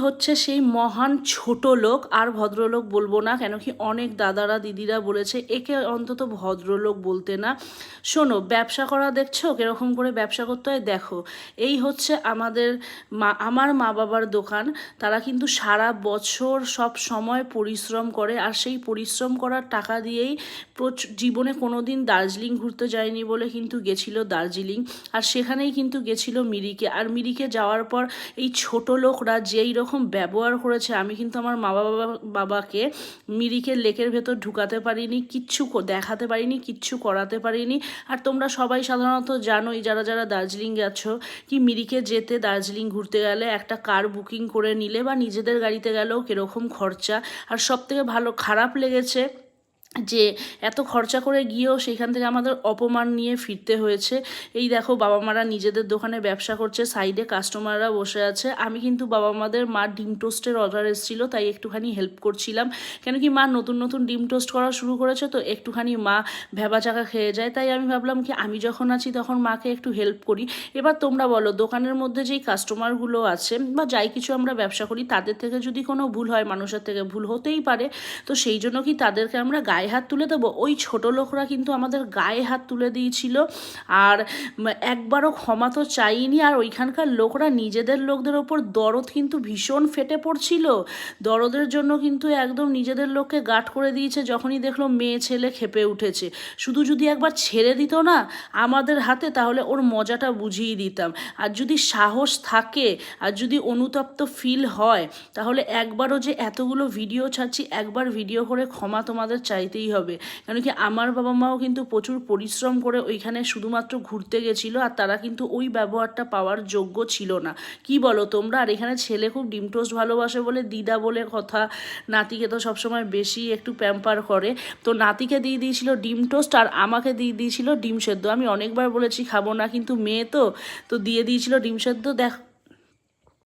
হচ্ছে সেই মহান ছোট লোক, আর ভদ্রলোক বলবো না, কেন কি অনেক দাদারা দিদিরা বলেছে একে অন্তত ভদ্রলোক বলতে না। শোনো, ব্যবসা করা দেখছো কিরকম করে ব্যবসা করতে হয়, দেখো এই হচ্ছে আমার মা বাবার দোকান। তারা কিন্তু সারা বছর সব সময় পরিশ্রম করে, আর সেই পরিশ্রম করার টাকা দিয়েই জীবনে কোনো দিন দার্জিলিং ঘুরতে যায়নি বলে কিন্তু গেছিল দার্জিলিং, আর সেখানেই কিন্তু গেছিল মিরিকে। আর মিরিকে যাওয়ার পর এই ছোট লোকরা যেই রকম ব্যবহার করেছে, আমি কিন্তু আমার বাবাকে মিরিকের লেকের ভেতর ঢুকাতে পারিনি, কিচ্ছু দেখাতে পারিনি, কিচ্ছু করাতে পারিনি। আর তোমরা সবাই সাধারণত জানোই, যারা যারা দার্জিলিং গেছো, কি মিরিকে যেতে, দার্জিলিং ঘুরতে গেলে একটা কার বুকিং করে নিলে বা নিজেদের গাড়িতে গেলেও কীরকম খরচা। আর সবথেকে খারাপ লেগেছে যে এত খরচা করে গিয়েও সেখান থেকে আমাদের অপমান নিয়ে ফিরতে হয়েছে। এই দেখো, বাবা মারা নিজেদের দোকানে ব্যবসা করছে, সাইডে কাস্টমাররা বসে আছে। আমি কিন্তু বাবা মাদের মা ডিম টোস্টের অর্ডার এসেছিলো, তাই একটুখানি হেল্প করছিলাম। কেন কি মা নতুন নতুন ডিম টোস্ট করা শুরু করেছে, তো একটুখানি মা ভেবা চাকা খেয়ে যায়, তাই আমি ভাবলাম কি আমি যখন আছি তখন মাকে একটু হেল্প করি। এবার তোমরা বলো, দোকানের মধ্যে যেই কাস্টমারগুলো আছে বা যাই কিছু আমরা ব্যবসা করি, তাদের থেকে যদি কোনো ভুল হয়, মানুষের থেকে ভুল হতেই পারে, তো সেই জন্য কি তাদেরকে আমরা গায়ে হাত তুলে দেবো? ওই ছোট লোকরা কিন্তু আমাদের গায়ে হাত তুলে দিয়েছিল, আর একবারও ক্ষমা তো চাইনি। আর ওইখানকার লোকরা নিজেদের লোকদের ওপর দরদ কিন্তু ভীষণ ফেটে পড়ছিল, দরদের জন্য কিন্তু একদম নিজেদের লোককে গাঁট করে দিয়েছে। যখনই দেখলো মেয়ে ছেলে খেপে উঠেছে, শুধু যদি একবার ছেড়ে দিত না আমাদের হাতে, তাহলে ওর মজাটা বুঝিয়ে দিতাম। আর যদি সাহস থাকে, আর যদি অনুতপ্ত ফিল হয়, তাহলে একবারও যে এতগুলো ভিডিও ছাড়ছি, একবার ভিডিও করে ক্ষমা তোমাদের চাইতেই হবে। কেন কি আমার বাবা মাও কিন্তু প্রচুর পরিশ্রম করে ওইখানে শুধুমাত্র ঘুরতে গেছিলো, আর তারা কিন্তু ওই ব্যবহারটা পাওয়ার যোগ্য ছিল না। কি বলো তোমরা? আর এখানে ছেলে খুব ডিম টোস্ট ভালোবাসে বলে দিদা বলে কথা, নাতিকে তো সবসময় বেশি একটু প্যাম্পার করে, তো নাতিকে দিয়ে দিয়েছিল ডিম টোস্ট আর আমাকে দিয়ে দিয়েছিল ডিম সেদ্ধ। আমি অনেকবার বলেছি খাবো না, কিন্তু মেয়ে তো দিয়ে দিয়েছিল ডিম সেদ্ধ। দেখ